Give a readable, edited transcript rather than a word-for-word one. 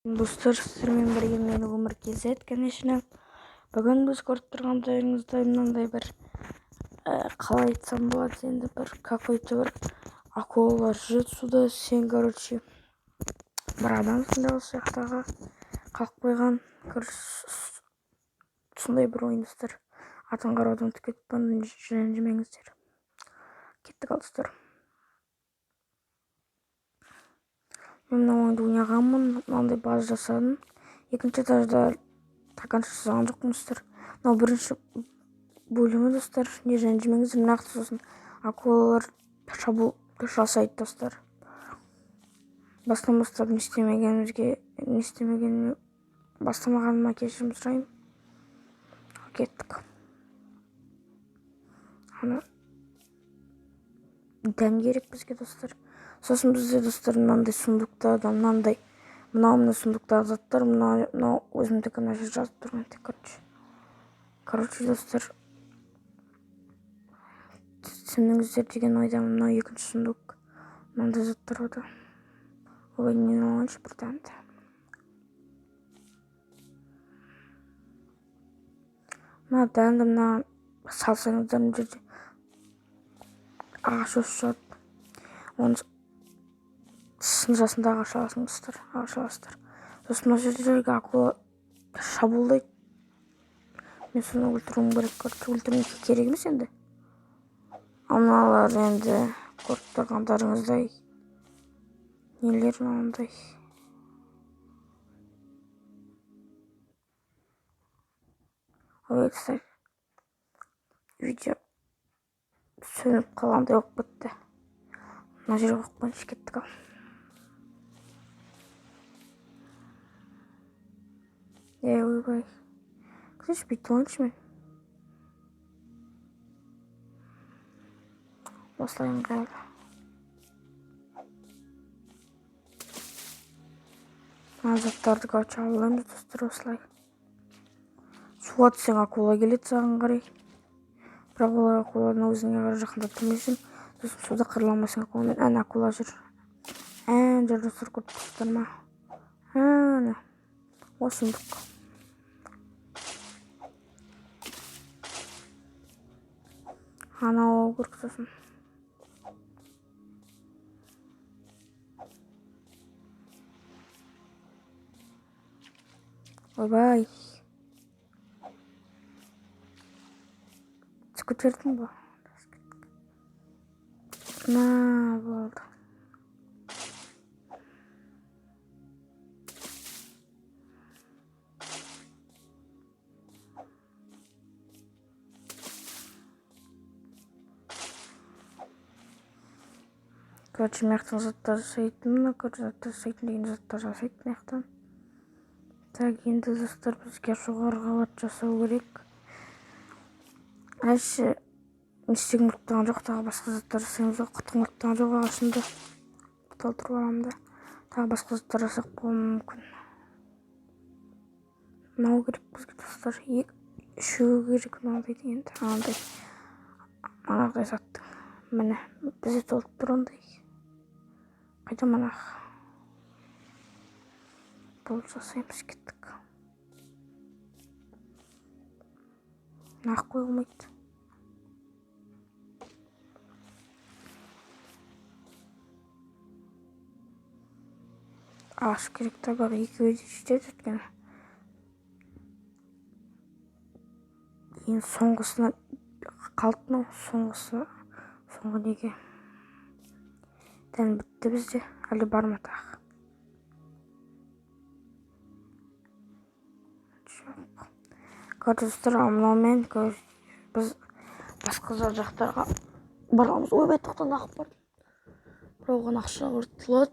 Достар, сіздермен бірге мен өмір кезет, конечно. Бүгін біз көріп тұрғандарыңыздай мынандай бір қалай айтсам болады, енді бір какой-то бір акулалар жүреді суда. Сен, короче, бір адамсың да осы жақтаға қалып қойған. Сондай бір ойын, достар. Атын қараудан ұмытып кетіппін, ренжімеңіздер. Кеттік ал, достар. Мен мына ойынды ойнағанмын, мынандай база жасадым. Екінші этажда тақанша жасаған жоқпын, достар. Мынау бірінші бөлімі, достар. Не ренжімеңіздер, нақты сосын акулалар шабуыл жасайды, достар. Бастан бастап бастамағаныма кешірім сұраймын. Кеттік. Ана дәм керек бізге, достар. Сосын бізде, достар, мынандай сундуктарда, мынау сундуктағы заттар, мынау өзімдікі мына жер жазып тұрған. Короче, достар, түсініңіздер деген ойдамын. Мынау екінші сундук. Мынандай заттар ода. Ой, нені алайыншы бір дәмді. Мына дәмді, мына салсаңыздар мына жерде ағаш өсіп шығады. Оны сын жасында ағаш аласыңдар. Сосын мына жердегі акула шабуылдайды. Мен соны өлтіруім керек. Өлтірмей керек емес енді. Аналар енді көріп тұрғандарыңыздай нелер мынандай. Ой, достар, видео сөніп қалғандай болып кетті. Мына жерге қойып қойыңызшы, кеттік ал. Ойбай. Кісіш бүйтіп ойыншы мен. Осылай ыңғайлы. Мына заттарды короче аламыз, достар, осылай. Суға түсең акула келеді саған қарай. Бірақ ол акуланы өзіңе қарай жақындап тұрмайсың. Сосын суда қырыламайсың акуламен. Әне акула жүр. Жүр, достар, көріп тұрсыздар ма? Әне. Осындық. Анау көріп сосын. Ойбай. Көтердің ба? На, болды. Короче, мияқтан заттар жасайтын, деген заттар жасайтын мияқтан. Так, енді, достар, бізге жоғарғы қабат жасау керек. Әші, нестеген мұрттаған жоқ, тағы басқа заттар жасаймыз жоқ. Құтқын мұрттаған жоқ ағашында. Толтырып аламда. Тағы басқа заттар жасақ болуы мүмкін. Мынау керек бізге, достар. Үшеу керек мынандай дегенді. Анағыдай заттың. Міне, бізде толып тұр ондай. Қайда манағы? Бұл жасаймыз, кеттік. Нақ қойылмайды. Ағаш керек та бар, екеуі де жетеді өткені. Ең соңғысына қалды мынау, соңғы неге. Дән бітті бізде, әлі бар ма тағы? Достар, мынаумен біз басқа жақтарға барамыз. Ойбай, тоқтан ағып бар. Бір оған ақша ұртылады.